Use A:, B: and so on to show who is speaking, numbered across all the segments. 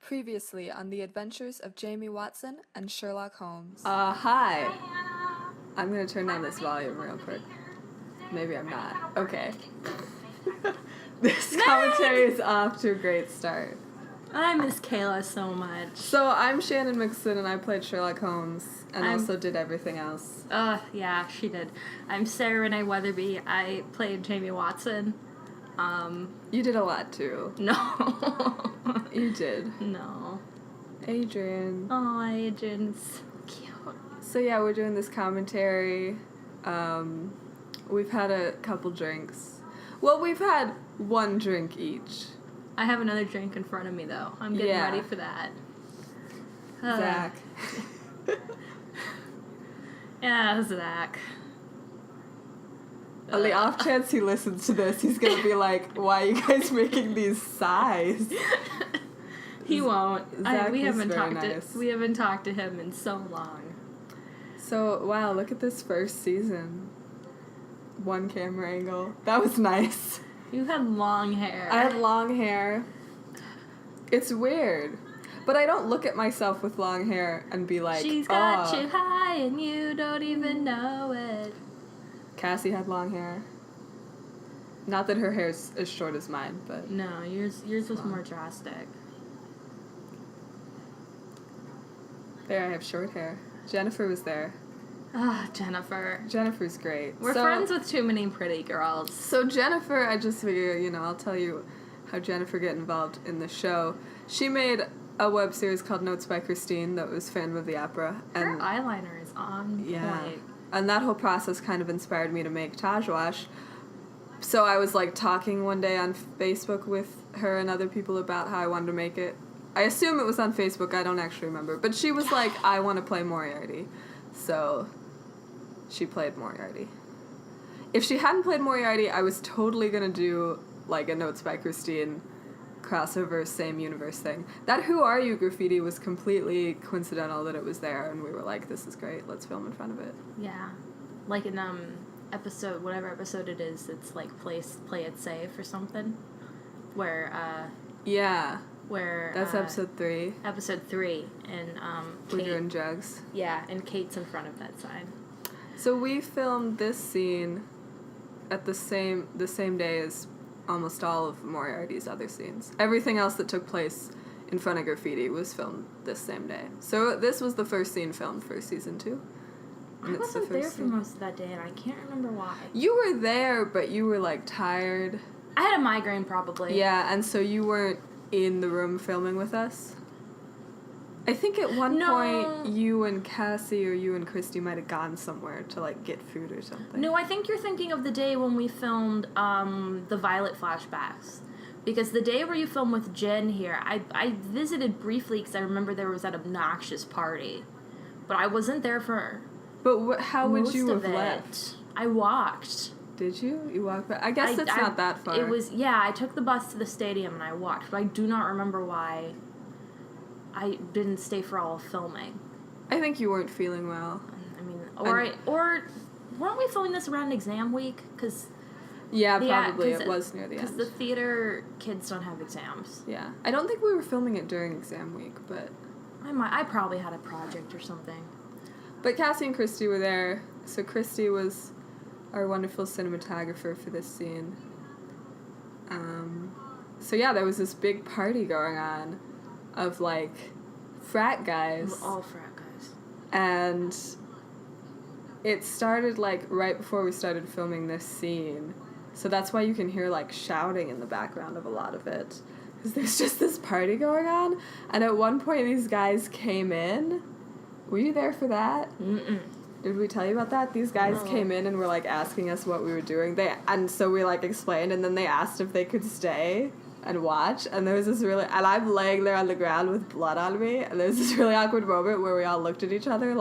A: Previously on the adventures of Jamie Watson and Sherlock Holmes.
B: Hi. I'm gonna turn down this volume real quick. Maybe I'm not. Okay. This commentary is off to a great start.
C: I miss Kayla so much.
B: So I'm Shannon Mixon and I played Sherlock Holmes and also did everything else.
C: Yeah, she did. I'm Sarah Renee Weatherby. I played Jamie Watson.
B: You did a lot too.
C: No.
B: You did.
C: No.
B: Adrian.
C: Oh, Adrian's cute.
B: So yeah, we're doing this commentary. We've had a couple drinks. Well, we've had one drink each.
C: I have another drink in front of me, though. I'm getting ready for that.
B: Zach.
C: Yeah, Zach.
B: On the off chance he listens to this, he's gonna be like, why are you guys making these sighs?
C: He won't. We haven't talked to him in so long.
B: So, wow, look at this first season. One camera angle. That was nice.
C: You had long hair.
B: I had long hair. It's weird. But I don't look at myself with long hair and be like,
C: she's got you high and you don't even know it.
B: Cassie had long hair. Not that her hair's as short as mine, but...
C: No, yours was more drastic.
B: There, I have short hair. Jennifer was there.
C: Jennifer.
B: Jennifer's great.
C: We're friends with too many pretty girls.
B: So Jennifer, I just figure, I'll tell you how Jennifer got involved in the show. She made a web series called Notes by Christine that was Phantom of the Opera.
C: Her eyeliner is on point.
B: And that whole process kind of inspired me to make Tajwash. So I was, talking one day on Facebook with her and other people about how I wanted to make it. I assume it was on Facebook, I don't actually remember. But she was like, I want to play Moriarty. So she played Moriarty. If she hadn't played Moriarty, I was totally going to do, a Notes by Christine crossover, same universe thing. That Who Are You graffiti was completely coincidental that it was there, and we were like, this is great, let's film in front of it.
C: Yeah. Like in, whatever episode it is, it's play it safe or something. Where,
B: That's episode 3.
C: Episode 3, and,
B: We're doing drugs.
C: Yeah, and Kate's in front of that sign.
B: So we filmed this scene at the same day as almost all of Moriarty's other scenes. Everything else that took place in front of graffiti was filmed this same day. So this was the first scene filmed for season 2.
C: I wasn't there for most of that day, and I can't remember why.
B: You were there, but you were, tired.
C: I had a migraine, probably.
B: Yeah, and so you weren't in the room filming with us. I think at one point you and Cassie or you and Christy might have gone somewhere to, get food or something.
C: No, I think you're thinking of the day when we filmed the Violet flashbacks. Because the day where you filmed with Jen here, I visited briefly because I remember there was that obnoxious party. But I wasn't there for
B: But how would you have
C: it.
B: left?
C: I walked.
B: Did you? You walked back? I guess it's not that far.
C: I took the bus to the stadium and I walked. But I do not remember why I didn't stay for all of filming.
B: I think you weren't feeling well.
C: I mean, or weren't we filming this around exam week? Cause
B: probably. It was near the end.
C: Because the theater kids don't have exams.
B: Yeah. I don't think we were filming it during exam week, but...
C: I probably had a project or something.
B: But Cassie and Christy were there. So Christy was our wonderful cinematographer for this scene. So there was this big party going on of, frat guys.
C: We're all frat guys.
B: And it started, right before we started filming this scene. So that's why you can hear, shouting in the background of a lot of it. Because there's just this party going on. And at one point, these guys came in. Were you there for that?
C: Mm-mm.
B: Did we tell you about that? These guys came in and were, asking us what we were doing. And so we, explained, and then they asked if they could stay and watch. And there was this and I'm laying there on the ground with blood on me. And there's this really awkward moment where we all looked at each other and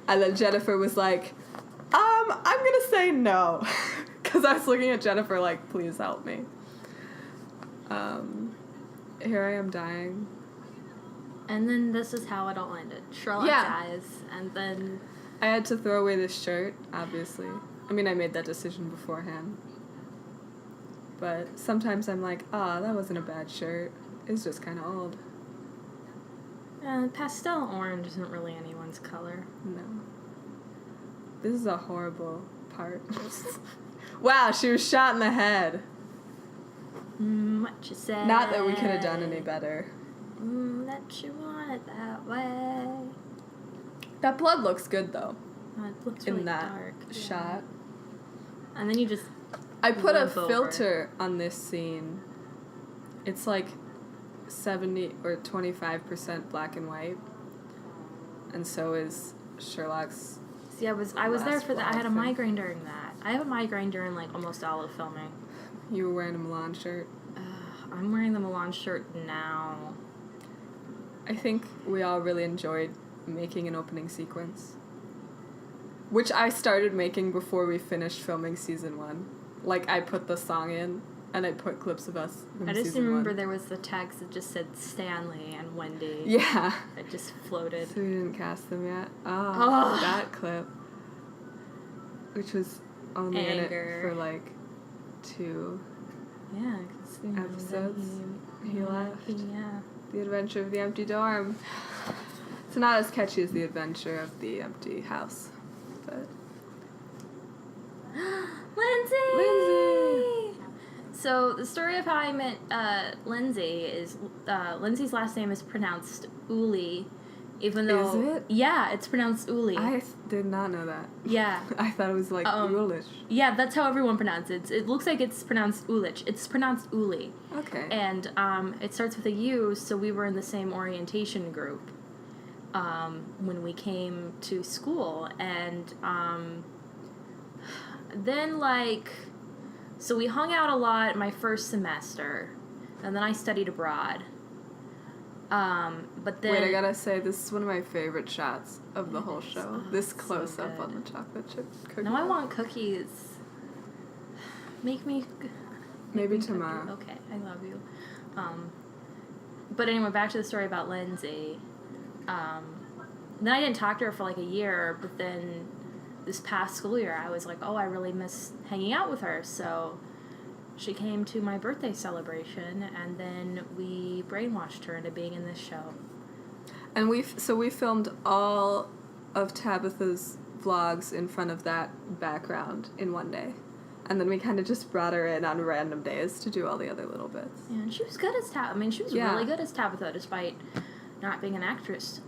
B: then Jennifer was like, I'm gonna say no. Because I was looking at Jennifer please help me. Here I am dying.
C: And then this is how it all ended. Sherlock dies, and then...
B: I had to throw away this shirt, obviously. I mean, I made that decision beforehand. But sometimes I'm like, that wasn't a bad shirt. It's just kind of old.
C: Pastel orange isn't really anyone's color.
B: No. This is a horrible part. Wow, she was shot in the head.
C: What you say?
B: Not that we could have done any better.
C: That you want it that way.
B: That blood looks good, though.
C: It looks really
B: in that
C: dark.
B: shot.
C: And then you just...
B: I put a
C: limp over.
B: filter on this scene. It's like 70 or 25% black and white. And so is Sherlock's.
C: See, I was there for that. I had a
B: thing.
C: migraine during that. I have a migraine during, like, almost all of filming.
B: You were wearing a Milan shirt.
C: I'm wearing the Milan shirt now.
B: I think we all really enjoyed making an opening sequence. Which I started making before we finished filming season 1. Like, I put the song in, and I put clips of us from
C: I just
B: season
C: remember
B: 1.
C: there was the text that just said Stanley and Wendy.
B: Yeah.
C: It just floated.
B: So we didn't cast them yet.
C: Oh.
B: That clip. Which was only in
C: Anger.
B: it for, like, 2
C: Yeah, because
B: episodes. He left.
C: Yeah.
B: The Adventure of the Empty Dorm. It's not as catchy as The Adventure of the Empty House. But
C: Lindsay! So the story of how I met Lindsay is Lindsay's last name is pronounced Uli, even though
B: Is it?
C: Yeah, it's pronounced Uli.
B: I did not know that.
C: Yeah.
B: I thought it was like Ulish.
C: Yeah, that's how everyone pronounces it. It looks like it's pronounced Ulich. It's pronounced Uli.
B: Okay.
C: And it starts with a U, so we were in the same orientation group when we came to school. And then, like, so we hung out a lot my first semester, and then I studied abroad. But then...
B: Wait, I gotta say, this is one of my favorite shots of the whole show. This
C: so
B: close-up
C: good.
B: on the chocolate chip cookie.
C: Now I want cookies. Make me...
B: Maybe
C: me
B: tomorrow.
C: cookies. Okay, I love you. But anyway, back to the story about Lindsay. Then I didn't talk to her for like a year, but then this past school year I was like, oh, I really miss hanging out with her, so she came to my birthday celebration, and then we brainwashed her into being in this show.
B: And we filmed all of Tabitha's vlogs in front of that background in one day. And then we kind of just brought her in on random days to do all the other little bits.
C: Yeah, and she was good as Tabitha. I mean, she was really good as Tabitha, despite not being an actress.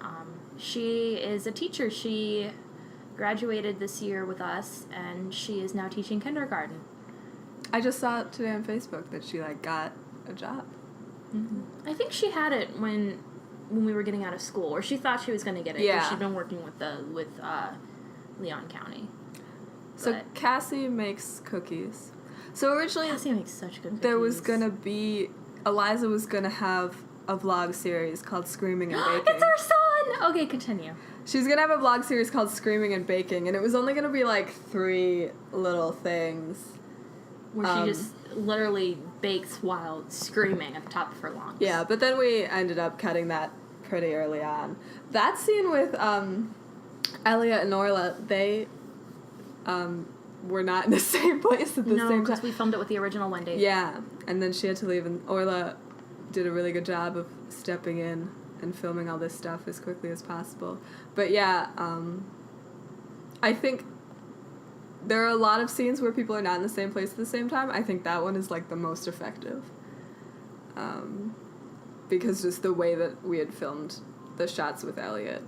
C: She is a teacher. She graduated this year with us, and she is now teaching kindergarten.
B: I just saw it today on Facebook that she, like, got a job.
C: Mm-hmm. I think she had it when we were getting out of school, or she thought she was going to get it.
B: Yeah.
C: Because she'd been working with Leon County.
B: So
C: But
B: Cassie makes cookies. So originally
C: Cassie makes such good cookies.
B: there was gonna be Eliza was gonna have a vlog series called Screaming and Baking.
C: It's our son! Okay, continue.
B: She was gonna have a vlog series called Screaming and Baking, and it was only gonna be like 3 little things.
C: Where she just literally bakes while screaming at the top of her lungs.
B: Yeah, but then we ended up cutting that pretty early on. That scene with Elliot and Orla, they were not in the same place at the
C: No,
B: same
C: because
B: time.
C: we filmed it with the original Wendy.
B: Yeah, and then she had to leave, and Orla did a really good job of stepping in and filming all this stuff as quickly as possible. But yeah, I think there are a lot of scenes where people are not in the same place at the same time. I think that one is, like, the most effective. Because just the way that we had filmed the shots with Elliot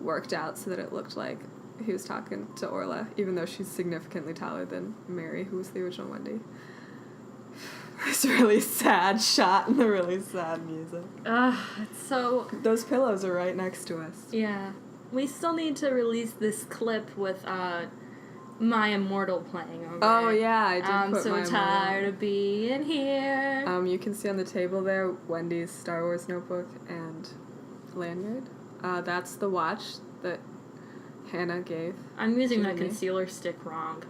B: worked out so that it looked like he was talking to Orla, even though she's significantly taller than Mary, who was the original Wendy. This really sad shot and the really sad music.
C: It's so...
B: Those pillows are right next to us.
C: Yeah. We still need to release this clip with, My Immortal playing over
B: Oh,
C: it.
B: yeah, I did
C: I'm
B: put
C: so
B: my
C: tired of being here.
B: You can see on the table there Wendy's Star Wars notebook and lanyard. That's the watch that Hannah gave.
C: I'm using my
B: me.
C: concealer stick wrong.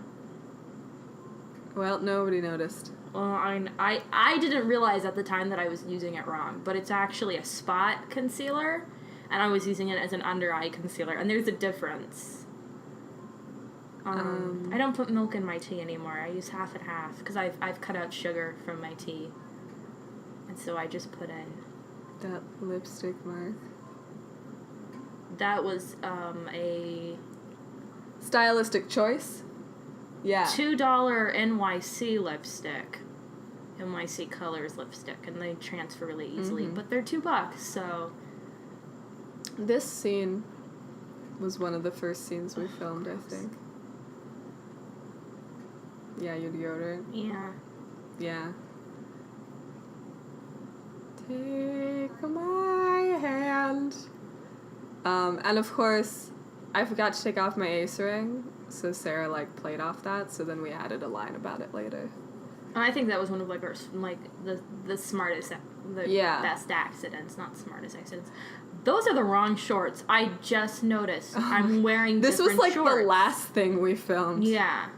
B: Well, nobody noticed.
C: Well, I didn't realize at the time that I was using it wrong, but it's actually a spot concealer, and I was using it as an under-eye concealer, and there's a difference. I don't put milk in my tea anymore. I use half and half because I've cut out sugar from my tea. And so I just put in...
B: That lipstick mark.
C: That was a...
B: Stylistic choice? Yeah.
C: $2 NYC lipstick. NYC Colors lipstick. And they transfer really easily. But they're $2, so...
B: This scene was one of the first scenes we filmed, I think. Yeah, your deodorant.
C: Yeah.
B: Yeah. Take my hand. And of course, I forgot to take off my ace ring, so Sarah, like, played off that, so then we added a line about it later.
C: I think that was one of, like, our, like, the smartest, best accidents, not smartest accidents. Those are the wrong shorts. I just noticed. I'm wearing
B: This was, like,
C: shorts.
B: the last thing we filmed.
C: Yeah.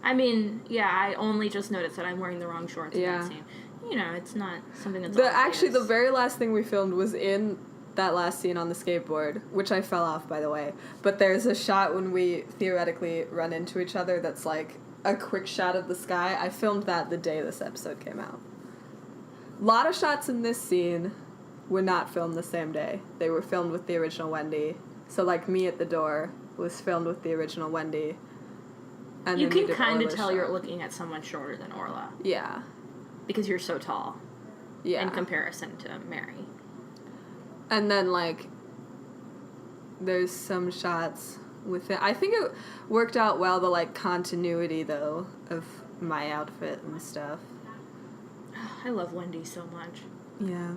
C: I mean, yeah, I only just noticed that I'm wearing the wrong shorts in that scene. You know, it's not something that's
B: Actually, the very last thing we filmed was in that last scene on the skateboard, which I fell off, by the way. But there's a shot when we theoretically run into each other that's, like, a quick shot of the sky. I filmed that the day this episode came out. A lot of shots in this scene were not filmed the same day. They were filmed with the original Wendy. So, like, me at the door was filmed with the original Wendy. And
C: you
B: then
C: can kind of
B: Orla's
C: tell
B: shot.
C: you're looking at someone shorter than Orla.
B: Yeah.
C: Because you're so tall.
B: Yeah.
C: In comparison to Mary.
B: And then, like, there's some shots with it. I think it worked out well, the, like, continuity, though, of my outfit and stuff.
C: I love Wendy so much.
B: Yeah.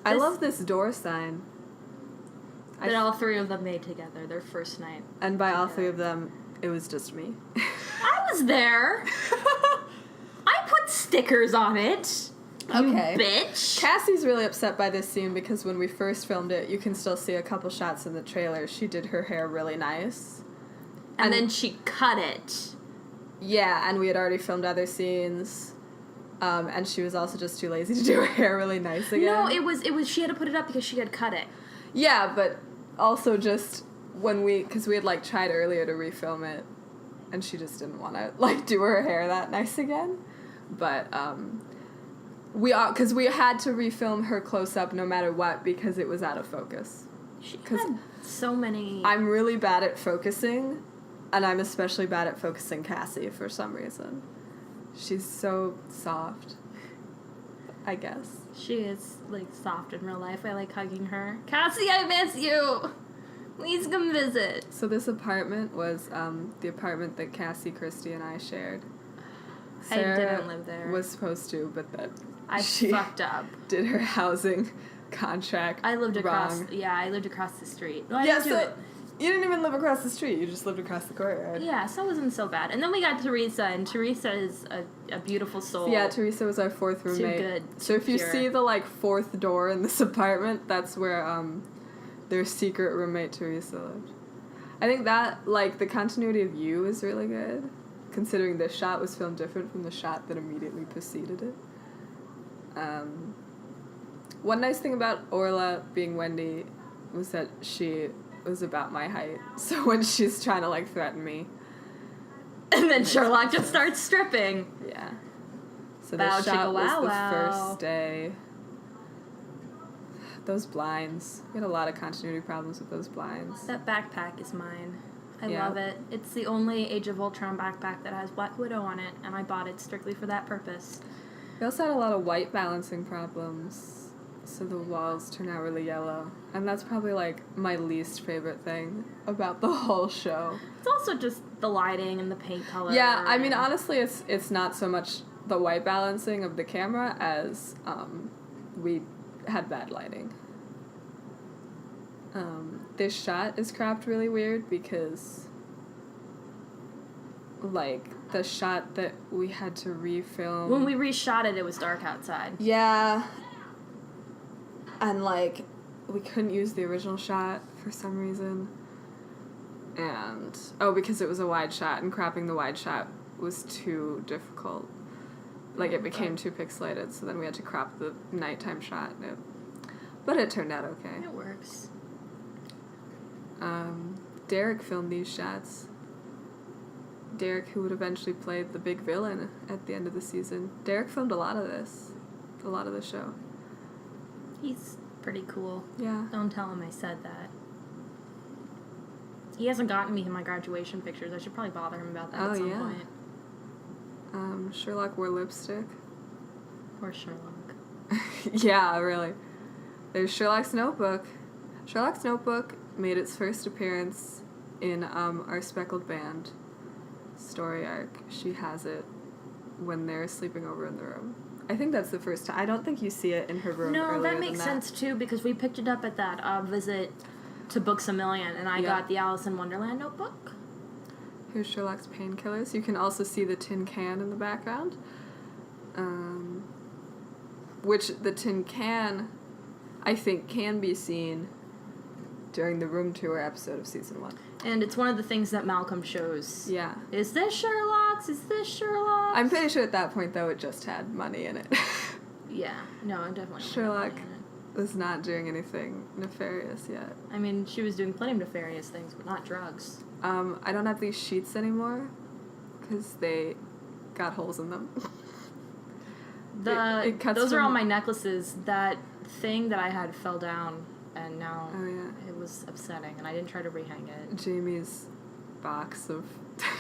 B: I love this door sign.
C: That all three of them made together, their first night.
B: And by all three of them, it was just me.
C: I was there! I put stickers on it!
B: Okay.
C: You bitch!
B: Cassie's really upset by this scene because when we first filmed it, you can still see a couple shots in the trailer. She did her hair really nice.
C: And then she cut it.
B: Yeah, and we had already filmed other scenes. And she was also just too lazy to do her hair really nice again.
C: No, it was, she had to put it up because she had cut it.
B: Yeah, but also just when because we had, like, tried earlier to refilm it, and she just didn't want to, like, do her hair that nice again. But, because we had to refilm her close-up no matter what because it was out of focus.
C: She had so many...
B: I'm really bad at focusing, and I'm especially bad at focusing Cassie for some reason. She's so soft, I guess.
C: She is, like, soft in real life. I like hugging her. Cassie, I miss you! Please come visit.
B: So this apartment was the apartment that Cassie, Christy, and I shared. Sarah
C: I didn't live there.
B: Was supposed to, but that
C: she fucked up.
B: Did her housing contract
C: I lived across.
B: wrong.
C: Yeah, I lived across the street.
B: No, you didn't even live across the street. You just lived across the courtyard.
C: Yeah, so it wasn't so bad. And then we got Teresa, and Teresa is a beautiful soul.
B: Yeah, Teresa was our fourth roommate.
C: Too good.
B: So if you see the, like, fourth door in this apartment, that's where their secret roommate Teresa lived. I think that, like, the continuity of you is really good, considering this shot was filmed different from the shot that immediately preceded it. One nice thing about Orla being Wendy was that she was about my height. So when she's trying to, like, threaten me.
C: And then Sherlock just starts stripping.
B: Yeah. So this shot was the first day. Those blinds. We had a lot of continuity problems with those blinds.
C: That backpack is mine. I
B: Yeah.
C: love it. It's the only Age of Ultron backpack that has Black Widow on it, and I bought it strictly for that purpose.
B: We also had a lot of white balancing problems. So the walls turn out really yellow. And that's probably, like, my least favorite thing about the whole show.
C: It's also just the lighting and the paint color.
B: Yeah, I mean, honestly, it's not so much the white balancing of the camera as we had bad lighting. This shot is cropped really weird because, like, the shot that we had to refilm...
C: When we reshot it, it was dark outside.
B: Yeah. And, like, we couldn't use the original shot for some reason. And, because it was a wide shot, and cropping the wide shot was too difficult. Like, it became too pixelated, so then we had to crop the nighttime shot. But it turned out okay.
C: It works.
B: Derek filmed these shots. Derek, who would eventually play the big villain at the end of the season. Derek filmed a lot of this. A lot of the show.
C: He's pretty cool.
B: Yeah.
C: Don't tell him I said that. He hasn't gotten me my graduation pictures. I should probably bother him about that at some point.
B: Sherlock wore lipstick.
C: Or Sherlock.
B: Yeah, really. There's Sherlock's Notebook. Sherlock's Notebook made its first appearance in our Speckled Band story arc. She has it when they're sleeping over in the room. I think that's the first time. I don't think you see it in her room.
C: No, that makes sense too, because we picked it up at that visit to Books A Million, and I got the Alice in Wonderland notebook.
B: Here's Sherlock's Painkillers. You can also see the tin can in the background. Which the tin can, I think, can be seen during the room tour episode of season 1.
C: And it's one of the things that Malcolm shows.
B: Yeah.
C: Is this Sherlock's? Is this Sherlock's?
B: I'm pretty sure at that point, though, it just had money in it.
C: Yeah. No, it definitely
B: Sherlock was not doing anything nefarious yet.
C: I mean, she was doing plenty of nefarious things, but not drugs.
B: I don't have these sheets anymore because they got holes in them.
C: Those are all my necklaces. That thing that I had fell down, and now it was upsetting, and I didn't try to rehang it.
B: Jamie's box of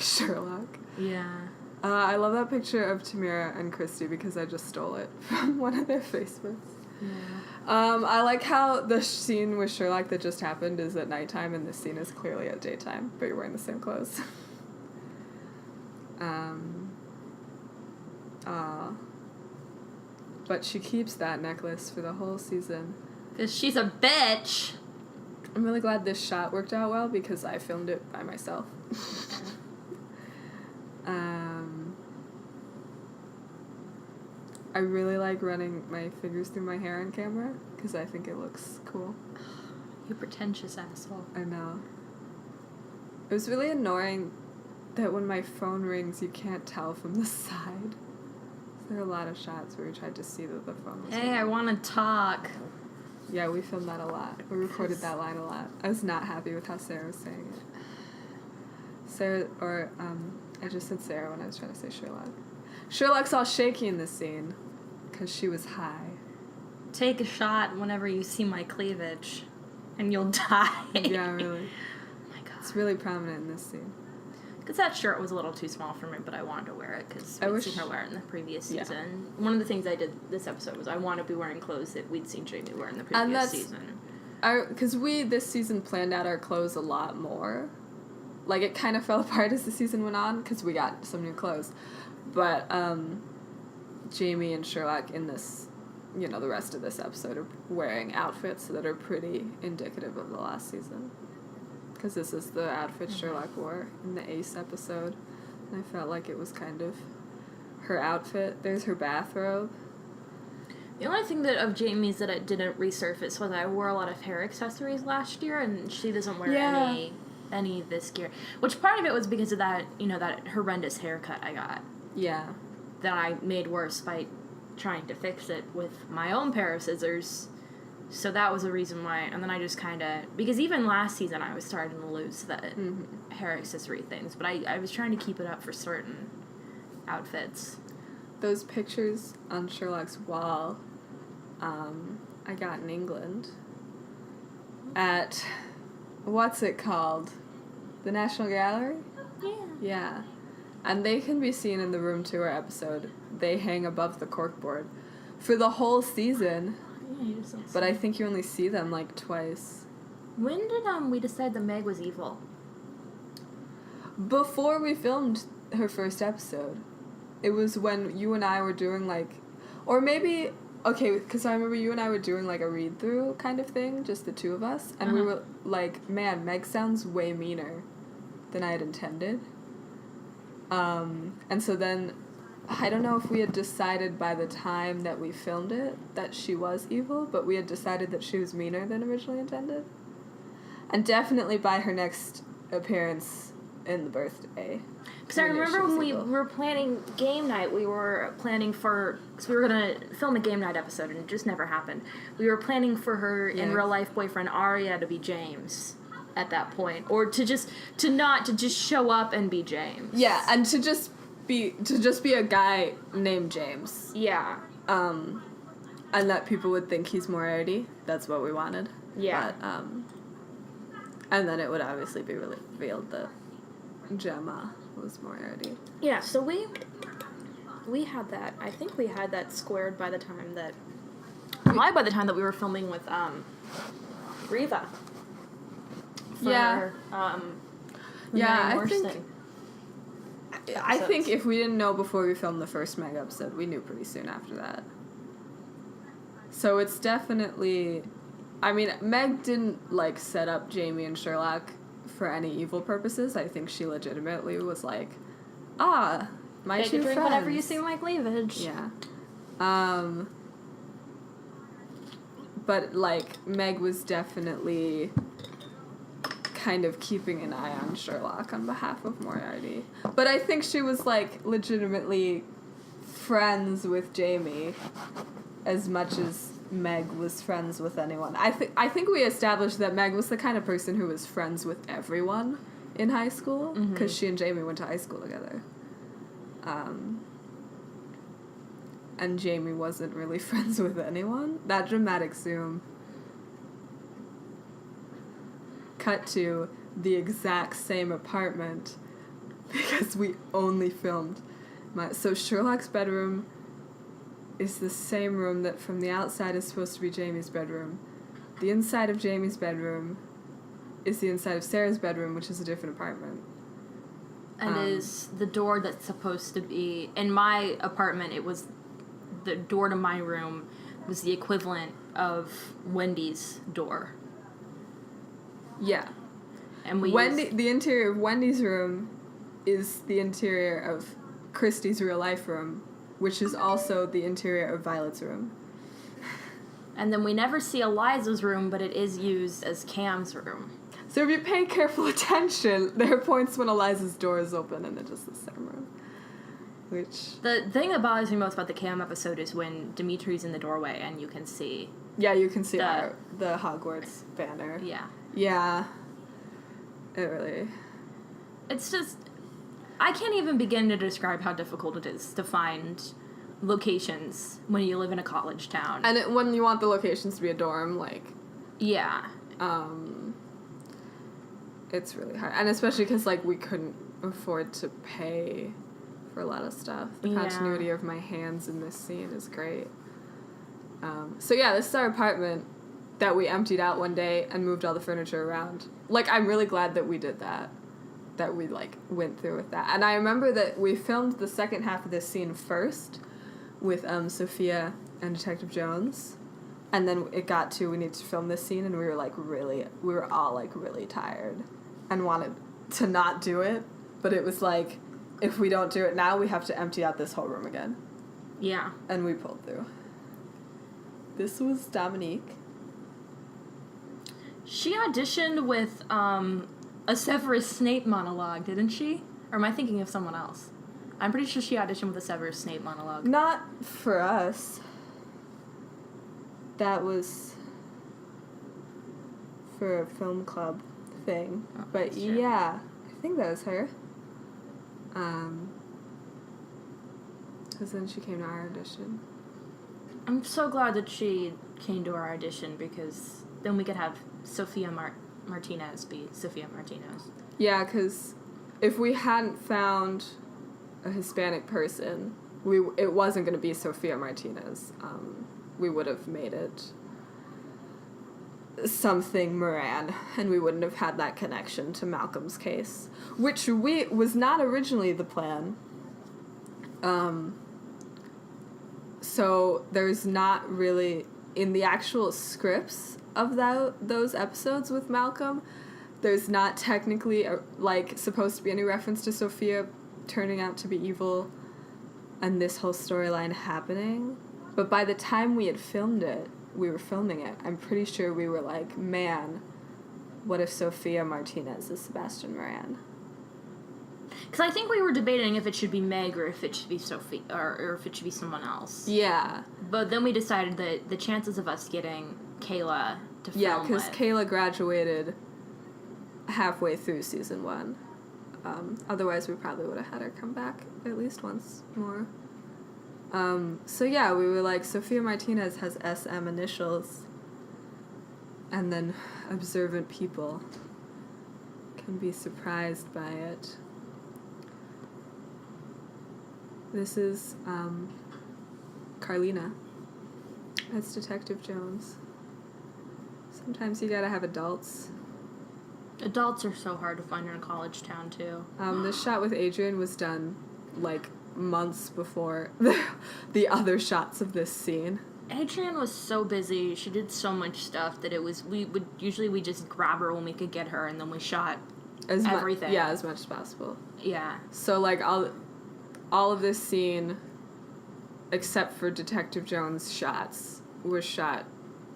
B: Sherlock.
C: Yeah.
B: I love that picture of Tamira and Christy because I just stole it from one of their Facebooks.
C: Yeah.
B: I like how the scene with Sherlock that just happened is at nighttime, and this scene is clearly at daytime, but you're wearing the same clothes. But she keeps that necklace for the whole season.
C: Because she's a bitch!
B: I'm really glad this shot worked out well because I filmed it by myself. I really like running my fingers through my hair on camera because I think it looks cool.
C: You pretentious asshole.
B: I know. It was really annoying that when my phone rings, you can't tell from the side. There are a lot of shots where we tried to see that the phone was ringing.
C: I want to talk.
B: Yeah, we filmed that a lot. We recorded that line a lot. I was not happy with how Sarah was saying it. I just said Sarah when I was trying to say Sherlock. Sherlock's all shaky in this scene because she was high.
C: Take a shot whenever you see my cleavage, and you'll die.
B: Yeah, really.
C: Oh my god.
B: It's really prominent in this scene.
C: Because that shirt was a little too small for me, but I wanted to wear it because we'd seen her wear it in the previous season. One of the things I did this episode was I want to be wearing clothes that we'd seen Jamie wear in the previous season.
B: Because we, this season, planned out our clothes a lot more. Like, it kind of fell apart as the season went on because we got some new clothes. But Jamie and Sherlock in this, the rest of this episode are wearing outfits that are pretty indicative of the last season. Because this is the outfit Sherlock wore in the Ace episode. And I felt like it was kind of her outfit. There's her bathrobe.
C: The only thing of Jamie's that it didn't resurface was I wore a lot of hair accessories last year, and she doesn't wear any this year. Which part of it was because of that, that horrendous haircut I got.
B: Yeah.
C: That I made worse by trying to fix it with my own pair of scissors. So that was a reason why, and then I just kind of, because even last season I was starting to lose the hair accessory things, but I was trying to keep it up for certain outfits.
B: Those pictures on Sherlock's wall, I got in England at, what's it called? The National Gallery?
C: Yeah.
B: Yeah. And they can be seen in the room tour episode. They hang above the corkboard for the whole season. But I think you only see them, twice.
C: When did we decide that Meg was evil?
B: Before we filmed her first episode. It was when you and I were doing, or maybe, okay, because I remember you and I were doing, a read-through kind of thing, just the two of us, and we were like, man, Meg sounds way meaner than I had intended. And so then, I don't know if we had decided by the time that we filmed it that she was evil, but we had decided that she was meaner than originally intended. And definitely by her next appearance in the birthday.
C: Because I remember when we were planning game night, we were planning for, because we were going to film a game night episode, and it just never happened. We were planning for her in real life boyfriend Arya to be James. at that point, or to just show up and be James.
B: Yeah, and to just be a guy named James.
C: Yeah.
B: And that people would think he's Moriarty. That's what we wanted.
C: Yeah.
B: But, and then it would obviously be revealed that Gemma was Moriarty.
C: Yeah, so we had that. I think we had that squared by the time that we were filming with Riva.
B: Yeah. I think if we didn't know before we filmed the first Meg episode, we knew pretty soon after that. So it's definitely... I mean, Meg didn't, like, set up Jamie and Sherlock for any evil purposes. I think she legitimately was like, my
C: Take
B: two
C: a drink
B: friends.
C: whenever you seem like cleavage.
B: Yeah. But, like, Meg was definitely kind of keeping an eye on Sherlock on behalf of Moriarty. But I think she was, like, legitimately friends with Jamie as much as Meg was friends with anyone. I think we established that Meg was the kind of person who was friends with everyone in high school, because she and Jamie went to high school together. And Jamie wasn't really friends with anyone. That dramatic zoom. Cut to the exact same apartment, because we only filmed so Sherlock's bedroom is the same room that from the outside is supposed to be Jamie's bedroom. The inside of Jamie's bedroom is the inside of Sarah's bedroom, which is a different apartment.
C: And is the door that's supposed to be... In my apartment, it was... The door to my room was the equivalent of Wendy's door.
B: Yeah.
C: And
B: the interior of Wendy's room is the interior of Christy's real life room, which is also the interior of Violet's room.
C: And then we never see Eliza's room, but it is used as Cam's room.
B: So if you pay careful attention, there are points when Eliza's door is open and it's just the same room. Which...
C: The thing that bothers me most about the Cam episode is when Dimitri's in the doorway and you can see...
B: Yeah, you can see the Hogwarts banner.
C: Yeah.
B: Yeah. It really...
C: It's just... I can't even begin to describe how difficult it is to find locations when you live in a college town.
B: And when you want the locations to be a dorm, like...
C: Yeah.
B: It's really hard. And especially because, like, we couldn't afford to pay for a lot of stuff. The continuity of my hands in this scene is great. So yeah, this is our apartment that we emptied out one day and moved all the furniture around. Like, I'm really glad that we did that. That we, like, went through with that. And I remember that we filmed the second half of this scene first with Sophia and Detective Jones. And then it got to, we need to film this scene, and we were all, like, really tired and wanted to not do it. But it was like, if we don't do it now, we have to empty out this whole room again.
C: Yeah.
B: And we pulled through. This was Dominique.
C: She auditioned with a Severus Snape monologue, didn't she? Or am I thinking of someone else? I'm pretty sure she auditioned with a Severus Snape monologue.
B: Not for us. That was for a film club thing.
C: Oh,
B: but yeah, I think that was her. Because then she came to our audition.
C: I'm so glad that she came to our audition, because then we could have Sophia Martinez be Sophia Martinez.
B: Yeah, because if we hadn't found a Hispanic person, it wasn't going to be Sophia Martinez. We would have made it something Moran, and we wouldn't have had that connection to Malcolm's case, which was not originally the plan. So there's not really, in the actual scripts of those episodes with Malcolm, there's not technically supposed to be any reference to Sophia turning out to be evil and this whole storyline happening. But by the time we were filming it, I'm pretty sure we were like, man, what if Sophia Martinez is Sebastian Moran?
C: Because I think we were debating if it should be Meg or if it should be Sophie, or if it should be someone else.
B: Yeah.
C: But then we decided that the chances of us getting Kayla to film
B: because Kayla graduated halfway through season 1. Otherwise, we probably would have had her come back at least once more. So yeah, we were like, Sophia Martinez has SM initials, and then observant people can be surprised by it. This is Carlina. That's Detective Jones. Sometimes you gotta have adults.
C: Adults are so hard to find in a college town, too.
B: The shot with Adrian was done, like, months before the other shots of this scene.
C: Adrienne was so busy. She did so much stuff that we just grab her when we could get her, and then we shot everything.
B: As much as possible.
C: Yeah.
B: So, like, all of this scene, except for Detective Jones' shots, were shot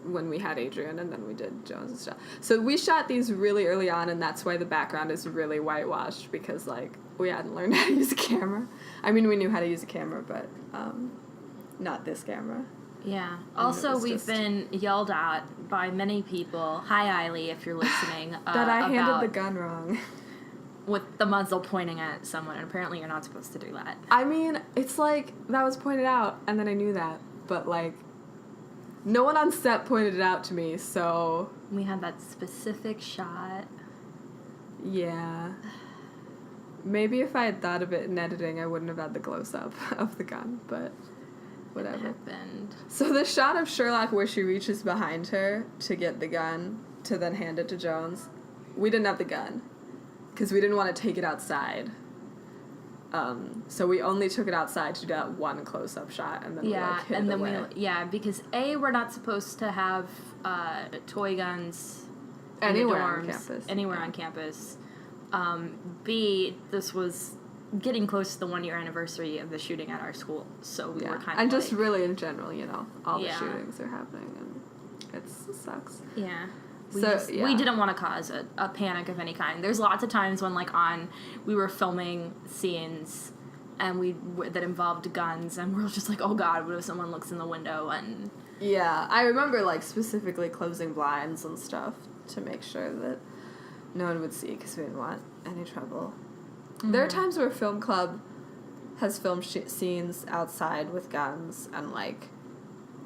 B: when we had Adrian, and then we did Jones' shot. So we shot these really early on, and that's why the background is really whitewashed, because, like, we hadn't learned how to use a camera. I mean, we knew how to use a camera, but not this camera.
C: Yeah. Also, we've been yelled at by many people. Hi, Eiley, if you're listening.
B: That I handed the gun wrong.
C: With the muzzle pointing at someone, and apparently you're not supposed to do that.
B: I mean, it's like, that was pointed out, and then I knew that, but, like, no one on set pointed it out to me, so...
C: We had that specific shot.
B: Yeah. Maybe if I had thought of it in editing, I wouldn't have had the close-up of the gun, but whatever.
C: It happened.
B: So the shot of Sherlock where she reaches behind her to get the gun, to then hand it to Jones, we didn't have the gun, because we didn't want to take it outside. So we only took it outside to do that one close-up shot, and then we, like, hid it away.
C: Because we're not supposed to have toy guns
B: anywhere
C: in the dorms,
B: on campus.
C: Anywhere on campus. B, this was getting close to the 1-year anniversary of the shooting at our school, so we were kind of
B: and just really in general, you know, all the
C: Yeah.
B: shootings are happening, and it sucks.
C: Yeah.
B: We
C: We didn't want to cause a panic of any kind. There's lots of times when, like, we were filming scenes and that involved guns, and we're just like, oh god, what if someone looks in the window and...
B: Yeah, I remember, like, specifically closing blinds and stuff to make sure that no one would see, because we didn't want any trouble. Mm-hmm. There are times where Film Club has filmed scenes outside with guns and, like,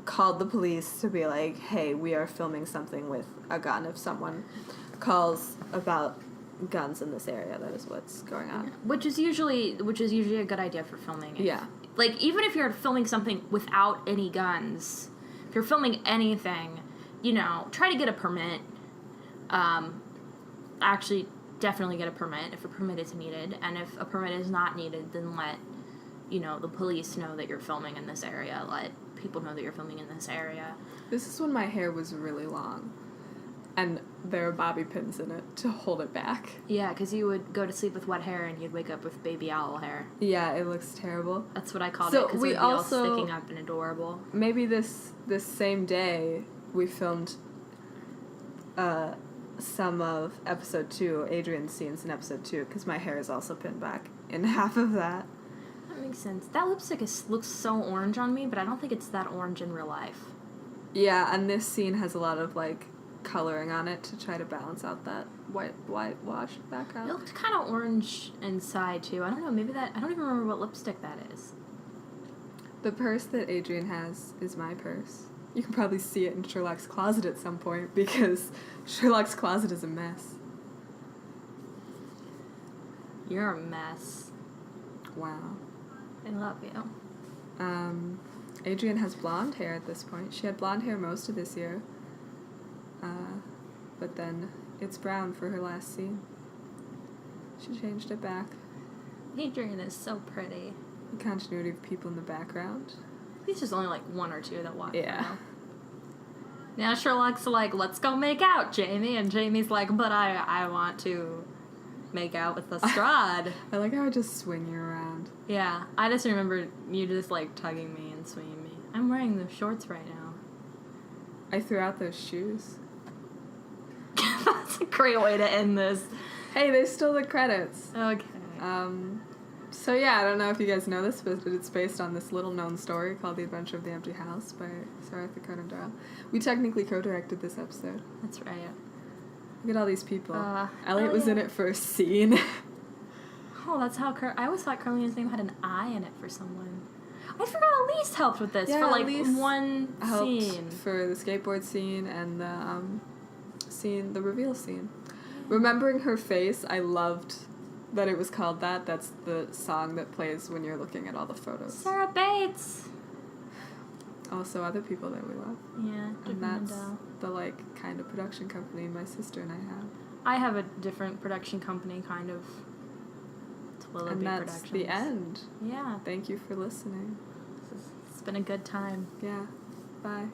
B: called the police to be like, hey, we are filming something with a gun. If someone calls about guns in this area, that is what's going on.
C: Which is usually a good idea for filming.
B: Yeah.
C: Like, even if you're filming something without any guns, if you're filming anything, you know, try to get a permit. Actually, definitely get a permit if a permit is needed. And if a permit is not needed, then let, you know, the police know that you're filming in this area. Let people know that you're filming in this area.
B: This is when my hair was really long, and there were bobby pins in it to hold it back.
C: Yeah, because you would go to sleep with wet hair and you'd wake up with baby owl hair.
B: Yeah, it looks terrible.
C: That's what I called it, because it would be all sticking up and adorable.
B: Maybe this same day, we filmed some of episode 2, Adrian's scenes in episode 2, because my hair is also pinned back in half of that.
C: That makes sense. That lipstick looks so orange on me, but I don't think it's that orange in real life.
B: Yeah, and this scene has a lot of, like, coloring on it to try to balance out that whitewashed background.
C: It looked kind of orange inside, too. I don't know, I don't even remember what lipstick that is.
B: The purse that Adrian has is my purse. You can probably see it in Sherlock's closet at some point, because Sherlock's closet is a mess.
C: You're a mess.
B: Wow.
C: I love you.
B: Adrian has blonde hair at this point. She had blonde hair most of this year. But then it's brown for her last scene. She changed it back.
C: Adrian is so pretty.
B: The continuity of people in the background.
C: At least there's only, like, 1 or 2 that walk
B: Yeah.
C: through. Now Sherlock's like, let's go make out, Jamie. And Jamie's like, but I want to make out with Lestrade.
B: I like how I just swing you around.
C: Yeah, I just remember you just, like, tugging me and swinging me. I'm wearing those shorts right now.
B: I threw out those shoes.
C: That's a great way to end this.
B: Hey, there's still the credits.
C: Okay.
B: So yeah, I don't know if you guys know this, but it's based on this little-known story called The Adventure of the Empty House by Sir Arthur Conan Doyle. We technically co-directed this episode.
C: That's right.
B: Look at all these people. Elliot
C: oh,
B: was in
C: yeah.
B: it for a scene.
C: Oh, that's how I always thought Carlina's name had an I in it for someone. I forgot Elise helped with this for like
B: Elise
C: one
B: helped
C: scene.
B: for the skateboard scene and the reveal scene. Remembering her face, I loved that it was called that. That's the song that plays when you're looking at all the photos.
C: Sarah Bates.
B: Also, other people that we love.
C: Yeah,
B: And that's the like kind of production company my sister and I have.
C: I have a different production company, kind of. It's Willoughby
B: And that's
C: Productions.
B: the end.
C: Yeah.
B: Thank you for listening.
C: It's been a good time.
B: Yeah. Bye.